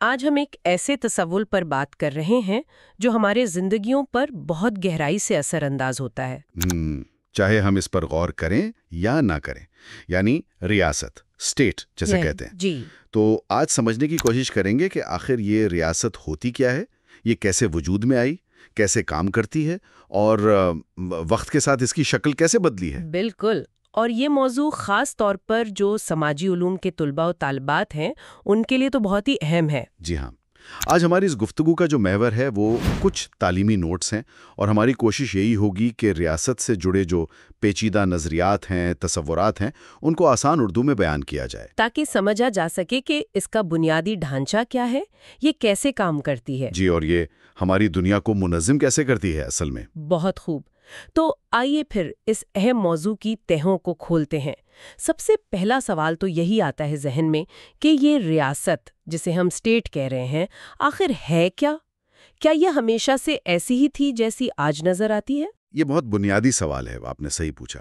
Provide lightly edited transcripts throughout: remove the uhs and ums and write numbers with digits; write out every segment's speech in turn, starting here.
آج ہم ایک ایسے تصور پر بات کر رہے ہیں جو ہمارے زندگیوں پر بہت گہرائی سے اثر انداز ہوتا ہے۔ چاہے ہم اس پر غور کریں یا نہ کریں، یعنی ریاست، اسٹیٹ جسے کہتے ہیں۔ جی، تو آج سمجھنے کی کوشش کریں گے کہ آخر یہ ریاست ہوتی کیا ہے، یہ کیسے وجود میں آئی، کیسے کام کرتی ہے، اور وقت کے ساتھ اس کی شکل کیسے بدلی ہے۔ بالکل۔ اور یہ موضوع خاص طور پر جو سماجی علوم کے طلباء و طالبات ہیں ان کے لیے تو بہت ہی اہم ہے۔ جی ہاں، آج ہماری اس گفتگو کا جو محور ہے وہ کچھ تعلیمی نوٹس ہیں، اور ہماری کوشش یہی ہوگی کہ ریاست سے جڑے جو پیچیدہ نظریات ہیں، تصورات ہیں، ان کو آسان اردو میں بیان کیا جائے، تاکہ سمجھا جا سکے کہ اس کا بنیادی ڈھانچہ کیا ہے، یہ کیسے کام کرتی ہے۔ جی، اور یہ ہماری دنیا کو منظم کیسے کرتی ہے اصل میں۔ بہت خوب۔ تو آئیے پھر اس اہم موضوع کی تہوں کو کھولتے ہیں۔ سب سے پہلا سوال تو یہی آتا ہے ذہن میں کہ یہ ریاست جسے ہم اسٹیٹ کہہ رہے ہیں آخر ہے کیا؟ کیا یہ ہمیشہ سے ایسی ہی تھی جیسی آج نظر آتی ہے؟ یہ بہت بنیادی سوال ہے، آپ نے صحیح پوچھا۔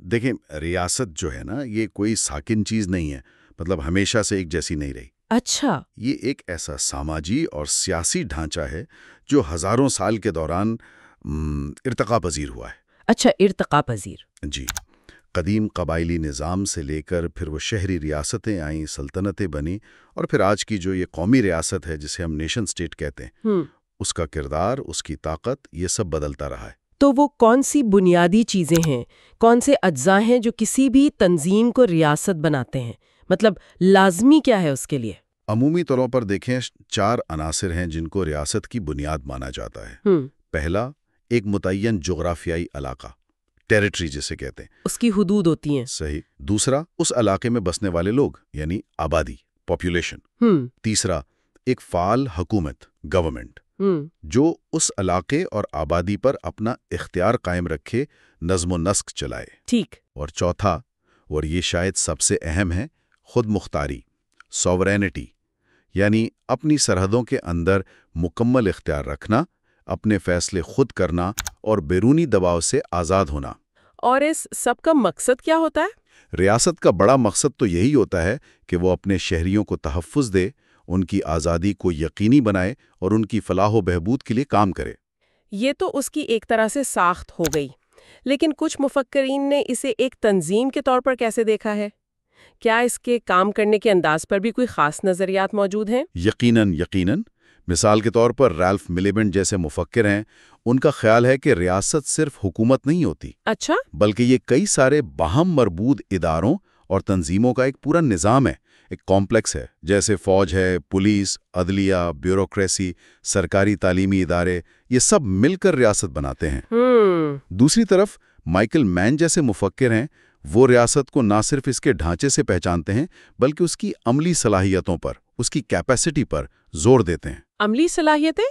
دیکھیں، ریاست جو ہے نا، یہ کوئی ساکن چیز نہیں ہے، مطلب ہمیشہ سے ایک جیسی نہیں رہی۔ اچھا۔ یہ ایک ایسا سماجی اور سیاسی ڈھانچہ ہے جو ہزاروں سال کے دوران ارتقا پذیر ہوا ہے۔ اچھا، ارتقا پذیر۔ جی، قدیم قبائلی نظام سے لے کر پھر وہ شہری ریاستیں آئیں، سلطنتیں بنیں، اور پھر آج کی جو یہ قومی ریاست ہے جسے ہم نیشن اسٹیٹ کہتے ہیں، اس کا کردار، اس کی طاقت، یہ سب بدلتا رہا ہے۔ تو وہ کون سی بنیادی چیزیں ہیں، کون سے اجزاء ہیں جو کسی بھی تنظیم کو ریاست بناتے ہیں؟ مطلب لازمی کیا ہے اس کے لیے؟ عمومی طور پر دیکھیں، 4 عناصر ہیں جن کو ریاست کی بنیاد مانا جاتا ہے۔ پہلا، ایک متعین جغرافیائی علاقہ، ٹیریٹری جسے کہتے ہیں، اس کی حدود ہوتی ہیں۔ صحیح۔ دوسرا، اس علاقے میں بسنے والے لوگ، یعنی آبادی، پاپولیشن۔ تیسرا، ایک فعال حکومت، گورنمنٹ، جو اس علاقے اور آبادی پر اپنا اختیار قائم رکھے، نظم و نسق چلائے۔ ٹھیک۔ اور چوتھا، اور یہ شاید سب سے اہم ہے، خود مختاری، سوورینٹی، یعنی اپنی سرحدوں کے اندر مکمل اختیار رکھنا، اپنے فیصلے خود کرنا اور بیرونی دباؤ سے آزاد ہونا۔ اور اس سب کا مقصد کیا ہوتا ہے؟ ریاست کا بڑا مقصد تو یہی ہوتا ہے کہ وہ اپنے شہریوں کو تحفظ دے، ان کی آزادی کو یقینی بنائے اور ان کی فلاح و بہبود کے لیے کام کرے۔ یہ تو اس کی ایک طرح سے ساخت ہو گئی، لیکن کچھ مفکرین نے اسے ایک تنظیم کے طور پر کیسے دیکھا ہے؟ کیا اس کے کام کرنے کے انداز پر بھی کوئی خاص نظریات موجود ہیں؟ یقیناً۔ مثال کے طور پر ریلف ملیبنٹ جیسے مفکر ہیں، ان کا خیال ہے کہ ریاست صرف حکومت نہیں ہوتی، اچھا، بلکہ یہ کئی سارے باہم مربوط اداروں اور تنظیموں کا ایک پورا نظام ہے، ایک کمپلیکس ہے، جیسے فوج ہے، پولیس، عدلیہ، بیوروکریسی، سرکاری تعلیمی ادارے، یہ سب مل کر ریاست بناتے ہیں۔ دوسری طرف مائیکل مین جیسے مفکر ہیں، وہ ریاست کو نہ صرف اس کے ڈھانچے سے پہچانتے ہیں بلکہ اس کی عملی صلاحیتوں پر، اس کی کیپیسٹی پر زور دیتے ہیں۔ عملی صلاحیتیں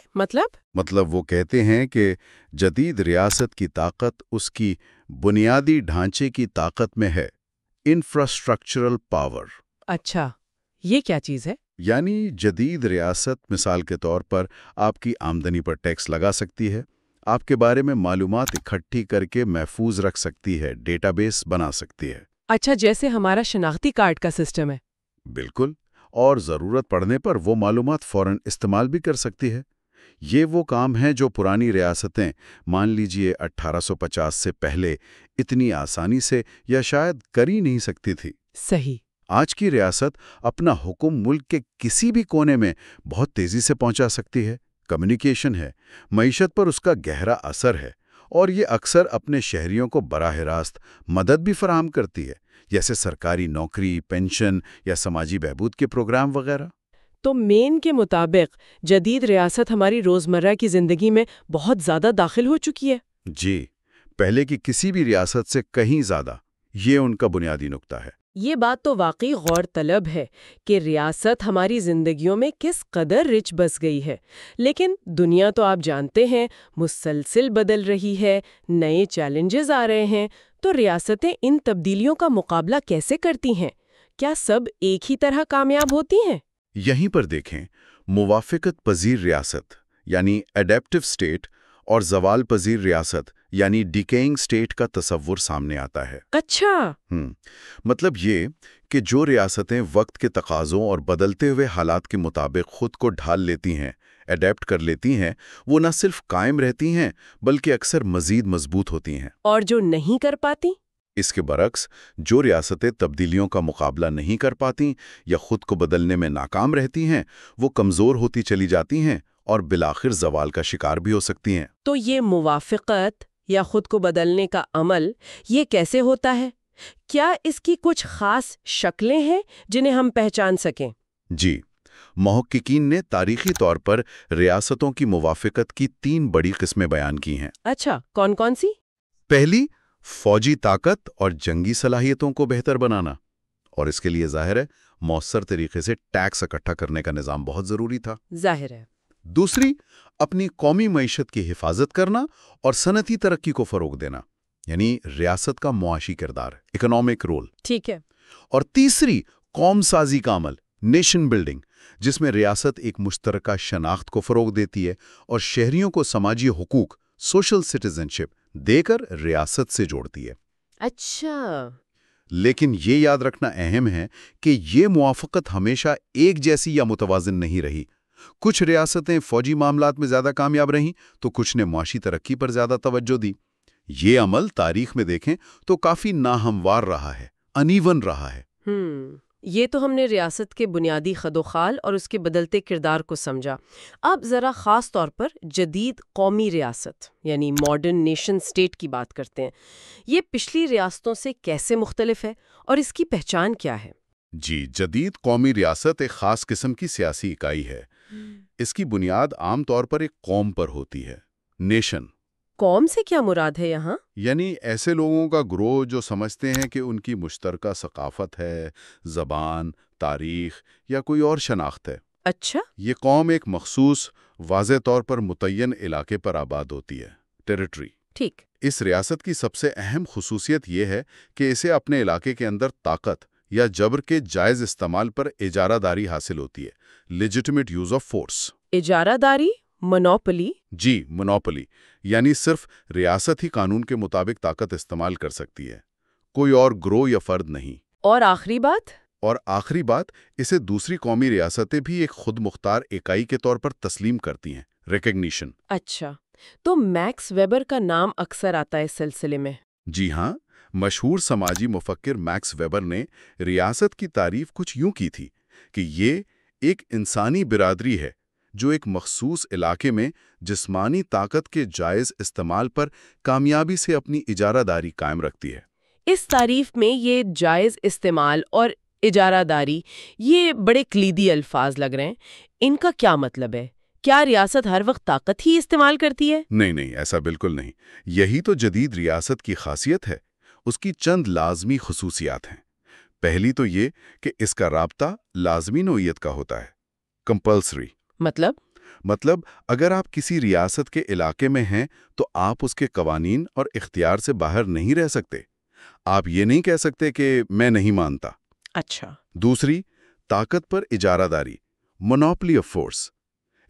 مطلب وہ کہتے ہیں کہ جدید ریاست کی طاقت اس کی بنیادی ڈھانچے کی طاقت میں ہے، انفراسٹرکچرل پاور۔ اچھا، یہ کیا چیز ہے؟ یعنی جدید ریاست مثال کے طور پر آپ کی آمدنی پر ٹیکس لگا سکتی ہے، آپ کے بارے میں معلومات اکٹھی کر کے محفوظ رکھ سکتی ہے، ڈیٹا بیس بنا سکتی ہے۔ اچھا، جیسے ہمارا شناختی کارڈ کا سسٹم ہے۔ بالکل، اور ضرورت پڑنے پر وہ معلومات فوراً استعمال بھی کر سکتی ہے۔ یہ وہ کام ہے جو پرانی ریاستیں، مان لیجئے 1850 سے پہلے، اتنی آسانی سے یا شاید کر ہی نہیں سکتی تھی۔ صحیح۔ آج کی ریاست اپنا حکم ملک کے کسی بھی کونے میں بہت تیزی سے پہنچا سکتی ہے، کمیونیکیشن ہے، معیشت پر اس کا گہرا اثر ہے، اور یہ اکثر اپنے شہریوں کو براہ راست مدد بھی فراہم کرتی ہے، جیسے سرکاری نوکری، پینشن یا سماجی بہبود کے پروگرام وغیرہ۔ تو مین کے مطابق جدید ریاست ہماری روزمرہ کی زندگی میں بہت زیادہ داخل ہو چکی ہے۔ جی، پہلے کی کسی بھی ریاست سے کہیں زیادہ، یہ ان کا بنیادی نقطہ ہے۔ یہ بات تو واقعی غور طلب ہے کہ ریاست ہماری زندگیوں میں کس قدر رچ بس گئی ہے، لیکن دنیا تو آپ جانتے ہیں مسلسل بدل رہی ہے، نئے چیلنجز آ رہے ہیں، تو ریاستیں ان تبدیلیوں کا مقابلہ کیسے کرتی ہیں؟ کیا سب ایک ہی طرح کامیاب ہوتی ہیں؟ یہیں پر دیکھیں، موافقت پذیر ریاست یعنی اڈیپٹیو اسٹیٹ اور زوال پذیر ریاست یعنی ڈیکیئنگ اسٹیٹ کا تصور سامنے آتا ہے۔ اچھا۔ مطلب یہ کہ جو ریاستیں وقت کے تقاضوں اور بدلتے ہوئے حالات کے مطابق خود کو ڈھال لیتی ہیں، اڈیپٹ کر لیتی ہیں، وہ نہ صرف قائم رہتی ہیں بلکہ اکثر مزید مضبوط ہوتی ہیں۔ اور جو نہیں کر پاتی؟ اس کے برعکس جو ریاستیں تبدیلیوں کا مقابلہ نہیں کر پاتی یا خود کو بدلنے میں ناکام رہتی ہیں، وہ کمزور ہوتی چلی جاتی ہیں اور بالآخر زوال کا شکار بھی ہو سکتی ہیں۔ تو یہ موافقت یا خود کو بدلنے کا عمل یہ کیسے ہوتا ہے؟ کیا اس کی کچھ خاص شکلیں ہیں جنہیں ہم پہچان سکیں؟ جی، محققین نے تاریخی طور پر ریاستوں کی موافقت کی 3 بڑی قسمیں بیان کی ہیں۔ اچھا، کون کون سی؟ پہلی، فوجی طاقت اور جنگی صلاحیتوں کو بہتر بنانا، اور اس کے لیے ظاہر ہے مؤثر طریقے سے ٹیکس اکٹھا کرنے کا نظام بہت ضروری تھا۔ ظاہر ہے۔ دوسری، اپنی قومی معیشت کی حفاظت کرنا اور صنعتی ترقی کو فروغ دینا، یعنی ریاست کا معاشی کردار، اکنامک رول۔ ٹھیک ہے۔ اور تیسری، قوم سازی کا عمل، نیشن بلڈنگ، جس میں ریاست ایک مشترکہ شناخت کو فروغ دیتی ہے اور شہریوں کو سماجی حقوق، سوشل سٹیزنشپ دے کر ریاست سے جوڑتی ہے۔ اچھا۔ لیکن یہ یاد رکھنا اہم ہے کہ یہ موافقت ہمیشہ ایک جیسی یا متوازن نہیں رہی۔ کچھ ریاستیں فوجی معاملات میں زیادہ کامیاب رہیں تو کچھ نے معاشی ترقی پر زیادہ توجہ دی۔ یہ عمل تاریخ میں دیکھیں تو کافی ناہموار رہا ہے، انیون رہا ہے۔ یہ تو ہم نے ریاست کے بنیادی خد و خال اور اس کے بدلتے کردار کو سمجھا۔ اب ذرا خاص طور پر جدید قومی ریاست یعنی ماڈرن نیشن سٹیٹ کی بات کرتے ہیں۔ یہ پچھلی ریاستوں سے کیسے مختلف ہے اور اس کی پہچان کیا ہے؟ جی، جدید قومی ریاست ایک خاص قسم کی سیاسی اکائی ہے۔ اس کی بنیاد عام طور پر ایک قوم پر ہوتی ہے، نیشن۔ قوم سے کیا مراد ہے یہاں؟ یعنی ایسے لوگوں کا گروہ جو سمجھتے ہیں کہ ان کی مشترکہ ثقافت ہے، زبان، تاریخ یا کوئی اور شناخت ہے۔ اچھا۔ یہ قوم ایک مخصوص، واضح طور پر متعین علاقے پر آباد ہوتی ہے، ٹیریٹری۔ ٹھیک۔ اس ریاست کی سب سے اہم خصوصیت یہ ہے کہ اسے اپنے علاقے کے اندر طاقت یا جبر کے جائز استعمال پر اجارہ داری حاصل ہوتی ہے، لیجٹمیٹ یوز آف فورس۔ اجارہ داری، منوپلی؟ جی، منوپلی، یعنی صرف ریاست ہی قانون کے مطابق طاقت استعمال کر سکتی ہے، کوئی اور گروہ یا فرد نہیں۔ اور آخری بات، اسے دوسری قومی ریاستیں بھی ایک خود مختار اکائی کے طور پر تسلیم کرتی ہیں، ریکگنیشن۔ اچھا، تو میکس ویبر کا نام اکثر آتا ہے اس سلسلے میں۔ جی ہاں، مشہور سماجی مفکر میکس ویبر نے ریاست کی تعریف کچھ یوں کی تھی کہ یہ ایک انسانی برادری ہے جو ایک مخصوص علاقے میں جسمانی طاقت کے جائز استعمال پر کامیابی سے اپنی اجارہ داری قائم رکھتی ہے۔ اس تعریف میں یہ جائز استعمال اور اجارہ داری یہ بڑے کلیدی الفاظ لگ رہے ہیں۔ ان کا کیا مطلب ہے؟ کیا ریاست ہر وقت طاقت ہی استعمال کرتی ہے؟ نہیں، ایسا بالکل نہیں۔ یہی تو جدید ریاست کی خاصیت ہے۔ اس کی چند لازمی خصوصیات ہیں۔ پہلی تو یہ کہ اس کا رابطہ لازمی نوعیت کا ہوتا ہے، کمپلسری۔ مطلب اگر آپ کسی ریاست کے علاقے میں ہیں تو آپ اس کے قوانین اور اختیار سے باہر نہیں رہ سکتے۔ آپ یہ نہیں کہہ سکتے کہ میں نہیں مانتا۔ اچھا۔ دوسری، طاقت پر اجارہ داری، مونوپلی آف فورس۔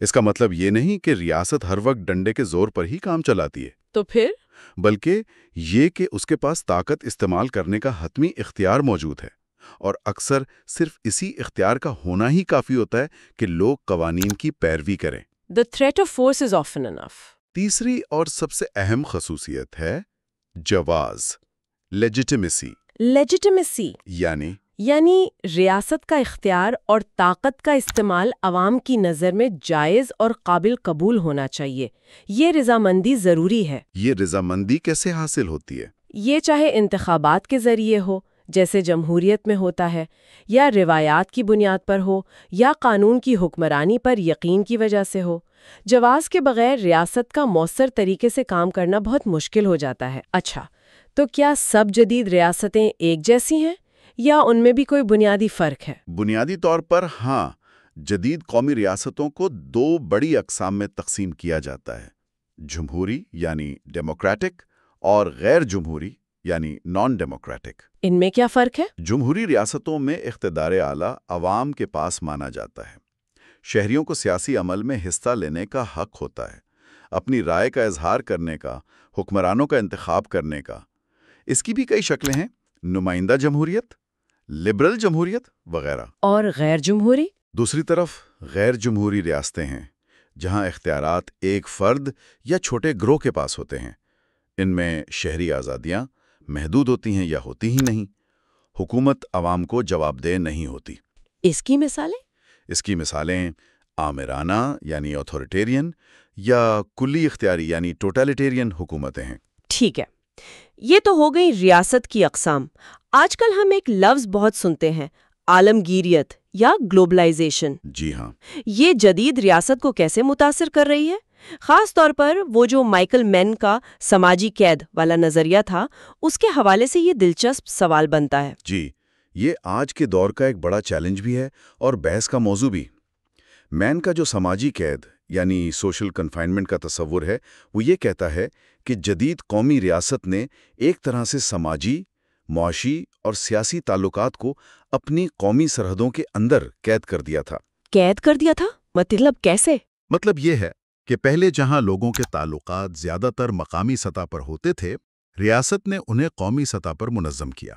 اس کا مطلب یہ نہیں کہ ریاست ہر وقت ڈنڈے کے زور پر ہی کام چلاتی ہے، تو پھر؟ بلکہ یہ کہ اس کے پاس طاقت استعمال کرنے کا حتمی اختیار موجود ہے، اور اکثر صرف اسی اختیار کا ہونا ہی کافی ہوتا ہے کہ لوگ قوانین کی پیروی کریں۔ The threat of force is often enough۔ تیسری اور سب سے اہم خصوصیت ہے جواز، لیجیٹمیسی، یعنی ریاست کا اختیار اور طاقت کا استعمال عوام کی نظر میں جائز اور قابل قبول ہونا چاہیے۔ یہ رضامندی ضروری ہے۔ یہ رضامندی کیسے حاصل ہوتی ہے؟ یہ چاہے انتخابات کے ذریعے ہو، جیسے جمہوریت میں ہوتا ہے، یا روایات کی بنیاد پر ہو، یا قانون کی حکمرانی پر یقین کی وجہ سے ہو۔ جواز کے بغیر ریاست کا مؤثر طریقے سے کام کرنا بہت مشکل ہو جاتا ہے۔ اچھا، تو کیا سب جدید ریاستیں ایک جیسی ہیں یا ان میں بھی کوئی بنیادی فرق ہے؟ بنیادی طور پر ہاں، جدید قومی ریاستوں کو 2 بڑی اقسام میں تقسیم کیا جاتا ہے، جمہوری یعنی ڈیموکریٹک اور غیر جمہوری یعنی نان ڈیموکریٹک۔ ان میں کیا فرق ہے؟ جمہوری ریاستوں میں اقتدار اعلیٰ عوام کے پاس مانا جاتا ہے۔ شہریوں کو سیاسی عمل میں حصہ لینے کا حق ہوتا ہے۔ اپنی رائے کا اظہار کرنے کا، حکمرانوں کا انتخاب کرنے کا۔ اس کی بھی کئی شکلیں ہیں، نمائندہ جمہوریت، لبرل جمہوریت وغیرہ۔ اور غیر جمہوری؟ دوسری طرف غیر جمہوری ریاستیں ہیں، جہاں اختیارات ایک فرد یا چھوٹے گروہ کے پاس ہوتے ہیں۔ ان میں شہری آزادیاں محدود ہوتی ہیں یا ہوتی ہی نہیں۔ حکومت عوام کو جواب دہ نہیں ہوتی۔ اس کی مثالیں؟ اس کی مثالیں آمرانہ یعنی اتھارٹیرین یا کلی اختیاری یعنی ٹوٹلیٹیرین حکومتیں ہیں۔ ٹھیک ہے، یہ تو ہو گئی ریاست کی اقسام۔ آج کل ہم ایک لفظ بہت سنتے ہیں، عالمگیریت یا گلوبلائزیشن۔ جی ہاں۔ یہ جدید ریاست کو کیسے متاثر کر رہی ہے؟ خاص طور پر وہ جو مائیکل مین کا سماجی قید والا نظریہ تھا، اس کے حوالے سے یہ دلچسپ سوال بنتا ہے۔ جی، یہ آج کے دور کا ایک بڑا چیلنج بھی ہے اور بحث کا موضوع بھی۔ مین کا جو سماجی قید یعنی سوشل کنفائنمنٹ کا تصور ہے، وہ یہ کہتا ہے کہ جدید قومی ریاست نے ایک طرح سے سماجی، معاشی اور سیاسی تعلقات کو اپنی قومی سرحدوں کے اندر قید کر دیا تھا۔ قید کر دیا تھا؟ مطلب کیسے؟ مطلب یہ ہے کہ پہلے جہاں لوگوں کے تعلقات زیادہ تر مقامی سطح پر ہوتے تھے، ریاست نے انہیں قومی سطح پر منظم کیا۔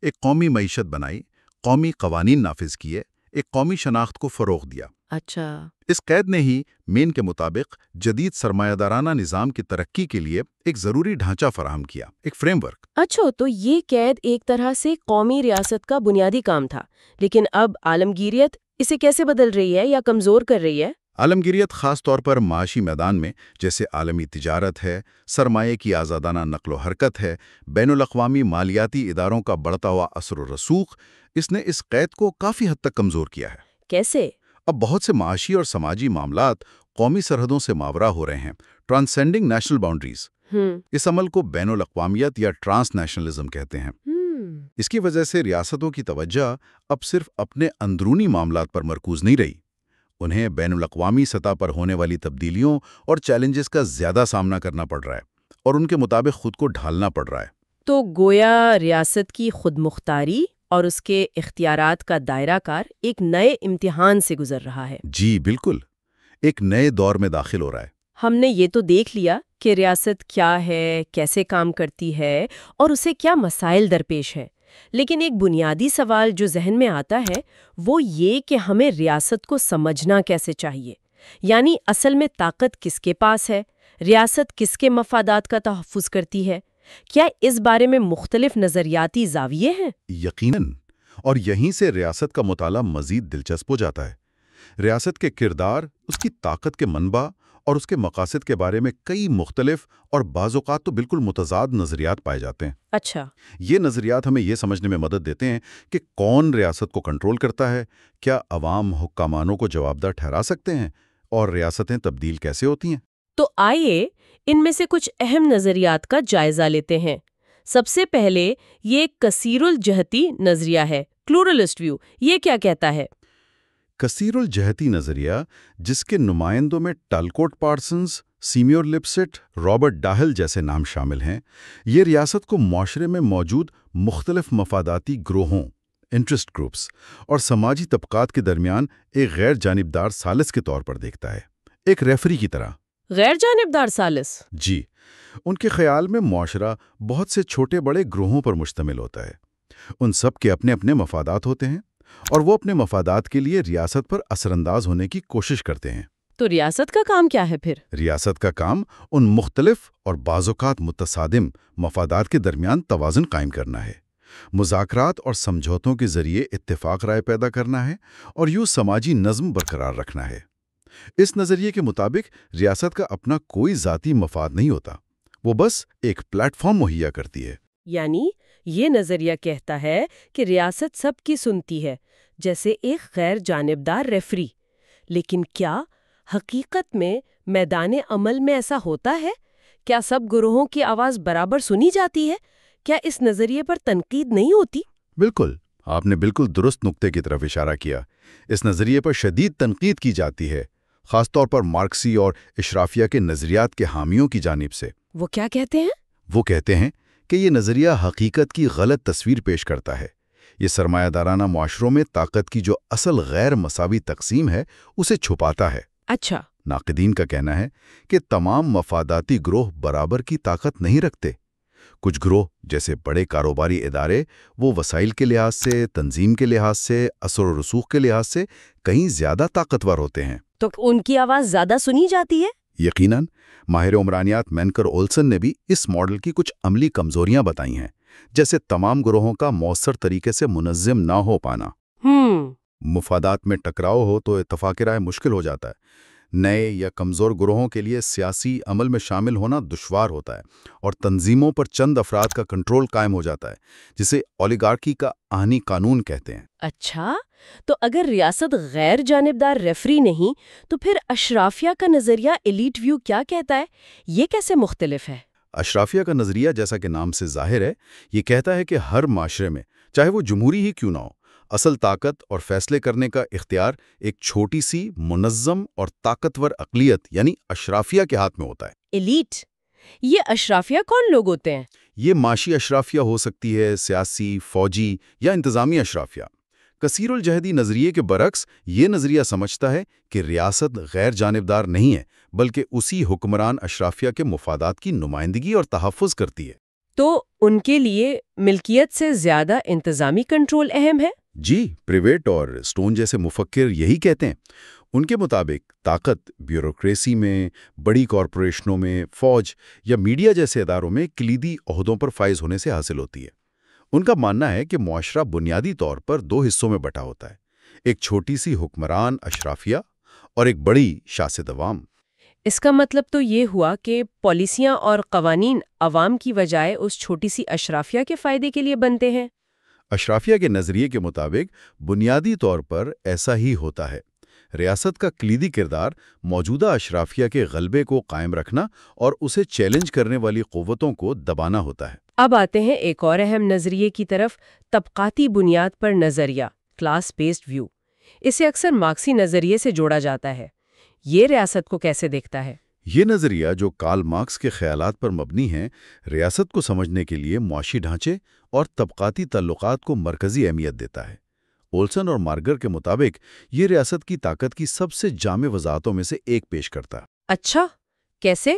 ایک قومی معیشت بنائی، قومی قوانین نافذ کیے، ایک قومی شناخت کو فروغ دیا۔ اچھا۔ اس قید نے ہی مین کے مطابق جدید سرمایہ دارانہ نظام کی ترقی کے لیے ایک ضروری ڈھانچہ فراہم کیا، ایک فریم ورک۔ اچھا، تو یہ قید ایک طرح سے قومی ریاست کا بنیادی کام تھا، لیکن اب عالمگیریت اسے کیسے بدل رہی ہے یا کمزور کر رہی ہے؟ عالمگیریت خاص طور پر معاشی میدان میں، جیسے عالمی تجارت ہے، سرمایہ کی آزادانہ نقل و حرکت ہے، بین الاقوامی مالیاتی اداروں کا بڑھتا ہوا اثر و رسوخ، اس نے اس قید کو کافی حد تک کمزور کیا ہے۔ کیسے؟ اب بہت سے معاشی اور سماجی معاملات قومی سرحدوں سے ماورا ہو رہے ہیں، ٹرانسینڈنگ نیشنل باؤنڈریز۔ اس عمل کو بین الاقوامیت یا ٹرانس نیشنلزم کہتے ہیں۔ اس کی وجہ سے ریاستوں کی توجہ اب صرف اپنے اندرونی معاملات پر مرکوز نہیں رہی، انہیں بین الاقوامی سطح پر ہونے والی تبدیلیوں اور چیلنجز کا زیادہ سامنا کرنا پڑ رہا ہے اور ان کے مطابق خود کو ڈھالنا پڑ رہا ہے۔ تو گویا ریاست کی خود مختاری اور اس کے اختیارات کا دائرہ کار ایک نئے امتحان سے گزر رہا ہے۔ جی بالکل، ایک نئے دور میں داخل ہو رہا ہے۔ ہم نے یہ تو دیکھ لیا کہ ریاست کیا ہے، کیسے کام کرتی ہے اور اسے کیا مسائل درپیش ہے، لیکن ایک بنیادی سوال جو ذہن میں آتا ہے وہ یہ کہ ہمیں ریاست کو سمجھنا کیسے چاہیے، یعنی اصل میں طاقت کس کے پاس ہے، ریاست کس کے مفادات کا تحفظ کرتی ہے۔ کیا اس بارے میں مختلف نظریاتی زاویے ہیں؟ یقیناً، اور یہیں سے ریاست کا مطالعہ مزید دلچسپ ہو جاتا ہے۔ ریاست کے کردار، اس کی طاقت کے منبع اور اس کے مقاصد کے بارے میں کئی مختلف اور بعض اوقات تو بالکل متضاد نظریات پائے جاتے ہیں۔ اچھا۔ یہ نظریات ہمیں یہ سمجھنے میں مدد دیتے ہیں کہ کون ریاست کو کنٹرول کرتا ہے، کیا عوام حکامانوں کو جوابدہ ٹھہرا سکتے ہیں، اور ریاستیں تبدیل کیسے ہوتی ہیں۔ تو آئیے ان میں سے کچھ اہم نظریات کا جائزہ لیتے ہیں۔ سب سے پہلے یہ کثیر الجہتی نظریہ ہے، پلورلسٹ ویو۔ یہ کیا کہتا ہے؟ کثیر الجہتی نظریہ، جس کے نمائندوں میں ٹلکوٹ پارسنز، سیمیور لپسٹ، رابرٹ ڈاہل جیسے نام شامل ہیں، یہ ریاست کو معاشرے میں موجود مختلف مفاداتی گروہوں، انٹرسٹ گروپس اور سماجی طبقات کے درمیان ایک غیر جانبدار ثالث کے طور پر دیکھتا ہے، ایک ریفری کی طرح۔ غیر جانبدار ثالث؟ جی، ان کے خیال میں معاشرہ بہت سے چھوٹے بڑے گروہوں پر مشتمل ہوتا ہے، ان سب کے اپنے اپنے مفادات ہوتے ہیں اور وہ اپنے مفادات کے لیے ریاست پر اثر انداز ہونے کی کوشش کرتے ہیں۔ تو ریاست کا کام کیا ہے پھر؟ ریاست کا کام ان مختلف اور بعض اوقات متصادم مفادات کے درمیان توازن قائم کرنا ہے، مذاکرات اور سمجھوتوں کے ذریعے اتفاق رائے پیدا کرنا ہے اور یوں سماجی نظم برقرار رکھنا ہے۔ اس نظریے کے مطابق ریاست کا اپنا کوئی ذاتی مفاد نہیں ہوتا، وہ بس ایک پلیٹ فارم مہیا کرتی ہے۔ یعنی یہ نظریہ کہتا ہے کہ ریاست سب کی سنتی ہے، جیسے ایک غیر جانبدار ریفری۔ لیکن کیا حقیقت میں میدان عمل میں ایسا ہوتا ہے؟ کیا سب گروہوں کی آواز برابر سنی جاتی ہے؟ کیا اس نظریے پر تنقید نہیں ہوتی؟ بالکل، آپ نے بالکل درست نقطے کی طرف اشارہ کیا۔ اس نظریے پر شدید تنقید کی جاتی ہے، خاص طور پر مارکسی اور اشرافیہ کے نظریات کے حامیوں کی جانب سے۔ وہ کیا کہتے ہیں؟ وہ کہتے ہیں کہ یہ نظریہ حقیقت کی غلط تصویر پیش کرتا ہے، یہ سرمایہ دارانہ معاشروں میں طاقت کی جو اصل غیر مساوی تقسیم ہے اسے چھپاتا ہے۔ اچھا۔ ناقدین کا کہنا ہے کہ تمام مفاداتی گروہ برابر کی طاقت نہیں رکھتے۔ کچھ گروہ جیسے بڑے کاروباری ادارے وہ وسائل کے لحاظ سے، تنظیم کے لحاظ سے، اثر و رسوخ کے لحاظ سے کہیں زیادہ طاقتور ہوتے ہیں۔ تو ان کی آواز زیادہ سنی جاتی ہے؟ یقیناً ماہر عمرانیات مینکر اولسن نے بھی اس ماڈل کی کچھ عملی کمزوریاں بتائی ہیں، جیسے تمام گروہوں کا مؤثر طریقے سے منظم نہ ہو پانا۔ مفادات میں ٹکراؤ ہو تو اتفاق رائے مشکل ہو جاتا ہے۔ نئے یا کمزور گروہوں کے لیے سیاسی عمل میں شامل ہونا دشوار ہوتا ہے، اور تنظیموں پر چند افراد کا کنٹرول قائم ہو جاتا ہے، جسے اولیگارکی کا آہنی قانون کہتے ہیں۔ اچھا، تو اگر ریاست غیر جانبدار ریفری نہیں تو پھر اشرافیہ کا نظریہ ایلیٹ ویو کیا کہتا ہے؟ یہ کیسے مختلف ہے؟ اشرافیہ کا نظریہ جیسا کہ نام سے ظاہر ہے، یہ کہتا ہے کہ ہر معاشرے میں، چاہے وہ جمہوری ہی کیوں نہ ہو، اصل طاقت اور فیصلے کرنے کا اختیار ایک چھوٹی سی منظم اور طاقتور اقلیت یعنی اشرافیہ کے ہاتھ میں ہوتا ہے۔ ایلیٹ، یہ اشرافیہ کون لوگ ہوتے ہیں؟ یہ معاشی اشرافیہ ہو سکتی ہے، سیاسی، فوجی یا انتظامی اشرافیہ۔ کثیر الجہدی نظریے کے برعکس یہ نظریہ سمجھتا ہے کہ ریاست غیر جانبدار نہیں ہے، بلکہ اسی حکمران اشرافیہ کے مفادات کی نمائندگی اور تحفظ کرتی ہے۔ تو ان کے لیے ملکیت سے زیادہ انتظامی کنٹرول اہم ہے؟ جی، پریویٹ اور اسٹون جیسے مفکر یہی کہتے ہیں۔ ان کے مطابق طاقت بیوروکریسی میں، بڑی کارپوریشنوں میں، فوج یا میڈیا جیسے اداروں میں کلیدی عہدوں پر فائز ہونے سے حاصل ہوتی ہے۔ ان کا ماننا ہے کہ معاشرہ بنیادی طور پر دو حصوں میں بٹا ہوتا ہے، ایک چھوٹی سی حکمران اشرافیہ اور ایک بڑی شاست عوام۔ اس کا مطلب تو یہ ہوا کہ پالیسیاں اور قوانین عوام کی بجائے اس چھوٹی سی اشرافیہ کے فائدے کے لیے بنتے ہیں۔ اشرافیہ کے نظریے کے مطابق بنیادی طور پر ایسا ہی ہوتا ہے۔ ریاست کا کلیدی کردار موجودہ اشرافیہ کے غلبے کو قائم رکھنا اور اسے چیلنج کرنے والی قوتوں کو دبانا ہوتا ہے۔ اب آتے ہیں ایک اور اہم نظریے کی طرف، طبقاتی بنیاد پر نظریہ، کلاس بیسڈ ویو۔ اسے اکثر مارکسی نظریے سے جوڑا جاتا ہے۔ یہ ریاست کو کیسے دیکھتا ہے؟ یہ نظریہ، جو کارل مارکس کے خیالات پر مبنی ہے، ریاست کو سمجھنے کے لیے معاشی ڈھانچے اور طبقاتی تعلقات کو مرکزی اہمیت دیتا ہے۔ اولسن اور مارگر کے مطابق یہ ریاست کی طاقت کی سب سے جامع وضاحتوں میں سے ایک پیش کرتا ہے۔ اچھا، کیسے؟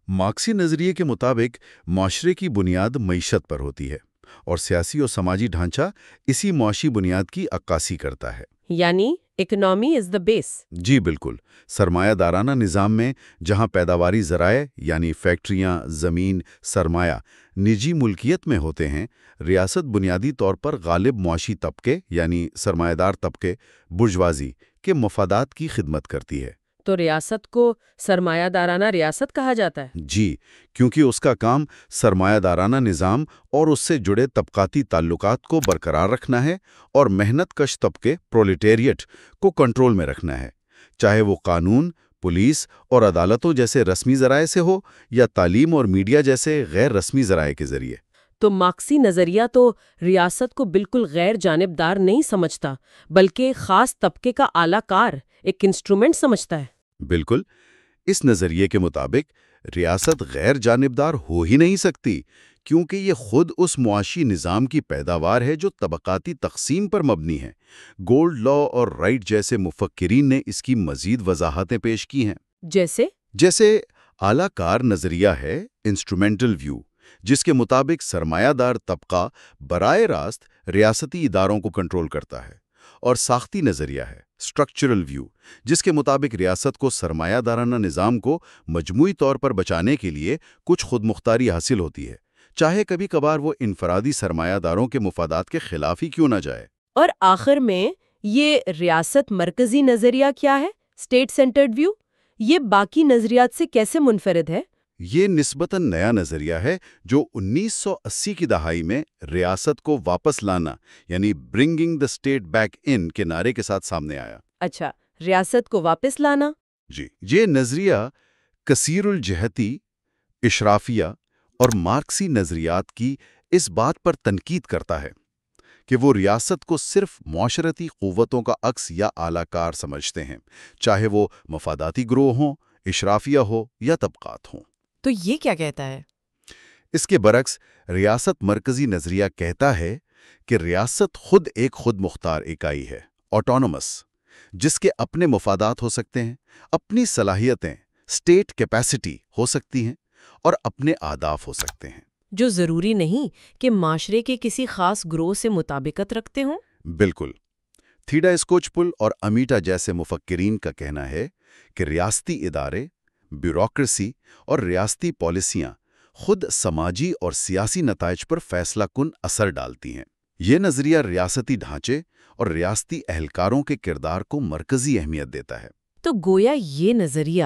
مارکسی نظریے کے مطابق معاشرے کی بنیاد معیشت پر ہوتی ہے، اور سیاسی اور سماجی ڈھانچہ اسی معاشی بنیاد کی عکاسی کرتا ہے۔ یعنی اکنامی از دا بیس۔ جی بالکل۔ سرمایہ دارانہ نظام میں جہاں پیداواری ذرائع یعنی فیکٹریاں، زمین، سرمایہ نجی ملکیت میں ہوتے ہیں، ریاست بنیادی طور پر غالب معاشی طبقے یعنی سرمایہ دار طبقے، برجوازی کے مفادات کی خدمت کرتی ہے۔ تو ریاست کو سرمایہ دارانہ ریاست کہا جاتا ہے؟ جی، کیونکہ اس کا کام سرمایہ دارانہ نظام اور اس سے جڑے طبقاتی تعلقات کو برقرار رکھنا ہے اور محنت کش طبقے پرولیٹیریٹ کو کنٹرول میں رکھنا ہے، چاہے وہ قانون، پولیس اور عدالتوں جیسے رسمی ذرائع سے ہو یا تعلیم اور میڈیا جیسے غیر رسمی ذرائع کے ذریعے۔ تو مارکسی نظریہ تو ریاست کو بالکل غیر جانبدار نہیں سمجھتا، بلکہ خاص طبقے کا اعلیٰ کار، ایک انسٹرومنٹ سمجھتا ہے۔ بالکل۔ اس نظریے کے مطابق ریاست غیر جانبدار ہو ہی نہیں سکتی، کیونکہ یہ خود اس معاشی نظام کی پیداوار ہے جو طبقاتی تقسیم پر مبنی ہے۔ گولڈ لا اور رائٹ جیسے مفکرین نے اس کی مزید وضاحتیں پیش کی ہیں۔ جیسے اعلیٰ کار نظریہ ہے انسٹرومنٹل ویو، جس کے مطابق سرمایہ دار طبقہ براہ راست ریاستی اداروں کو کنٹرول کرتا ہے، اور ساختی نظریہ ہے اسٹرکچرل ویو، جس کے مطابق ریاست کو سرمایہ دارانہ نظام کو مجموعی طور پر بچانے کے لیے کچھ خود مختاری حاصل ہوتی ہے، چاہے کبھی کبھار وہ انفرادی سرمایہ داروں کے مفادات کے خلاف ہی کیوں نہ جائے۔ اور آخر میں یہ ریاست مرکزی نظریہ کیا ہے، اسٹیٹ سینٹرڈ ویو؟ یہ باقی نظریات سے کیسے منفرد ہے؟ یہ نسبتاً نیا نظریہ ہے جو 1980 کی دہائی میں ریاست کو واپس لانا یعنی bringing the state back in کے نعرے کے ساتھ سامنے آیا۔ اچھا، ریاست کو واپس لانا؟ جی، یہ نظریہ کثیر الجہتی، اشرافیہ اور مارکسی نظریات کی اس بات پر تنقید کرتا ہے کہ وہ ریاست کو صرف معاشرتی قوتوں کا عکس یا اعلیٰ کار سمجھتے ہیں، چاہے وہ مفاداتی گروہ ہوں، اشرافیہ ہو یا طبقات ہوں۔ تو یہ کیا کہتا ہے؟ اس کے برعکس ریاست مرکزی نظریہ کہتا ہے کہ ریاست خود ایک خود مختار اکائی ہے، آٹونومس، جس کے اپنے مفادات ہو سکتے ہیں، اپنی صلاحیتیں، اسٹیٹ کیپیسٹی ہو سکتی ہیں اور اپنے اہداف ہو سکتے ہیں۔ جو ضروری نہیں کہ معاشرے کے کسی خاص گروہ سے مطابقت رکھتے ہوں۔ بالکل۔ تھیڈا اسکوچپل اور امیٹا جیسے مفکرین کا کہنا ہے کہ ریاستی ادارے، بیوروکریسی اور ریاستی پالیسیاں خود سماجی اور سیاسی نتائج پر فیصلہ کن اثر ڈالتی ہیں۔ یہ نظریہ ریاستی ڈھانچے اور ریاستی اہلکاروں کے کردار کو مرکزی اہمیت دیتا ہے۔ تو گویا یہ نظریہ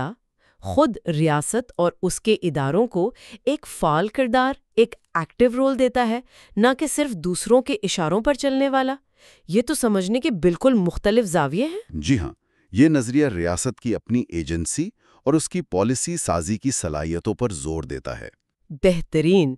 خود ریاست اور اس کے اداروں کو ایک فعال کردار، ایک ایکٹیو رول دیتا ہے، نہ کہ صرف دوسروں کے اشاروں پر چلنے والا۔ یہ تو سمجھنے کے بالکل مختلف زاویے ہیں۔ جی ہاں، یہ نظریہ ریاست کی اپنی ایجنسی اور اس کی پالیسی سازی کی صلاحیتوں پر زور دیتا ہے۔ بہترین۔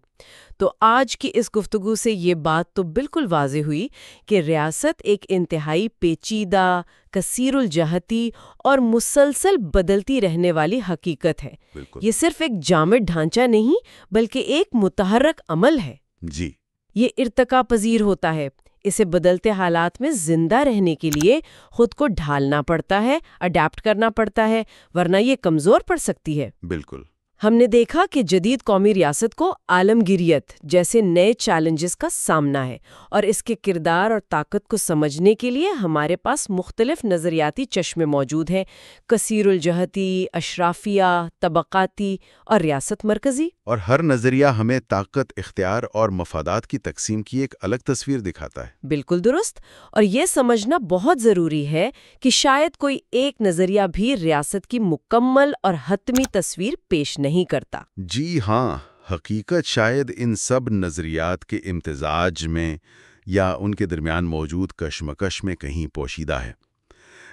تو آج کی اس گفتگو سے یہ بات تو بالکل واضح ہوئی کہ ریاست ایک انتہائی پیچیدہ، کثیر الجہتی اور مسلسل بدلتی رہنے والی حقیقت ہے۔ بالکل۔ یہ صرف ایک جامد ڈھانچہ نہیں بلکہ ایک متحرک عمل ہے۔ جی۔ یہ ارتقا پذیر ہوتا ہے۔ اسے بدلتے حالات میں زندہ رہنے کے لیے خود کو ڈھالنا پڑتا ہے، اڈیپٹ کرنا پڑتا ہے، ورنہ یہ کمزور پڑ سکتی ہے۔ بالکل۔ ہم نے دیکھا کہ جدید قومی ریاست کو عالمگیریت جیسے نئے چیلنجز کا سامنا ہے، اور اس کے کردار اور طاقت کو سمجھنے کے لیے ہمارے پاس مختلف نظریاتی چشمے موجود ہیں: کثیر الجہتی، اشرافیہ، طبقاتی اور ریاست مرکزی۔ اور ہر نظریہ ہمیں طاقت، اختیار اور مفادات کی تقسیم کی ایک الگ تصویر دکھاتا ہے۔ بالکل درست۔ اور یہ سمجھنا بہت ضروری ہے کہ شاید کوئی ایک نظریہ بھی ریاست کی مکمل اور حتمی تصویر پیش نہیں کرتا۔ جی ہاں، حقیقت شاید ان سب نظریات کے امتزاج میں یا ان کے درمیان موجود کشمکش میں کہیں پوشیدہ ہے۔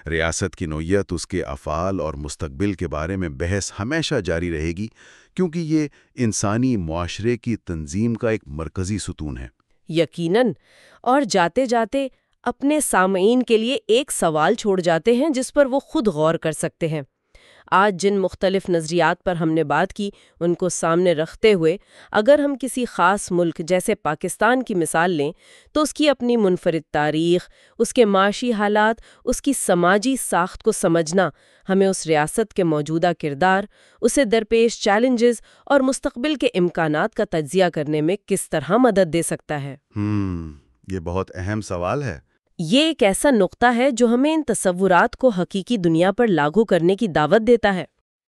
ریاست کی نوعیت، اس کے افعال اور مستقبل کے بارے میں بحث ہمیشہ جاری رہے گی، کیونکہ یہ انسانی معاشرے کی تنظیم کا ایک مرکزی ستون ہے۔ یقیناً۔ اور جاتے جاتے اپنے سامعین کے لیے ایک سوال چھوڑ جاتے ہیں جس پر وہ خود غور کر سکتے ہیں۔ آج جن مختلف نظریات پر ہم نے بات کی، ان کو سامنے رکھتے ہوئے اگر ہم کسی خاص ملک جیسے پاکستان کی مثال لیں تو اس کی اپنی منفرد تاریخ، اس کے معاشی حالات، اس کی سماجی ساخت کو سمجھنا ہمیں اس ریاست کے موجودہ کردار، اسے درپیش چیلنجز اور مستقبل کے امکانات کا تجزیہ کرنے میں کس طرح مدد دے سکتا ہے۔ یہ بہت اہم سوال ہے۔ یہ ایک ایسا نقطہ ہے جو ہمیں ان تصورات کو حقیقی دنیا پر لاگو کرنے کی دعوت دیتا ہے۔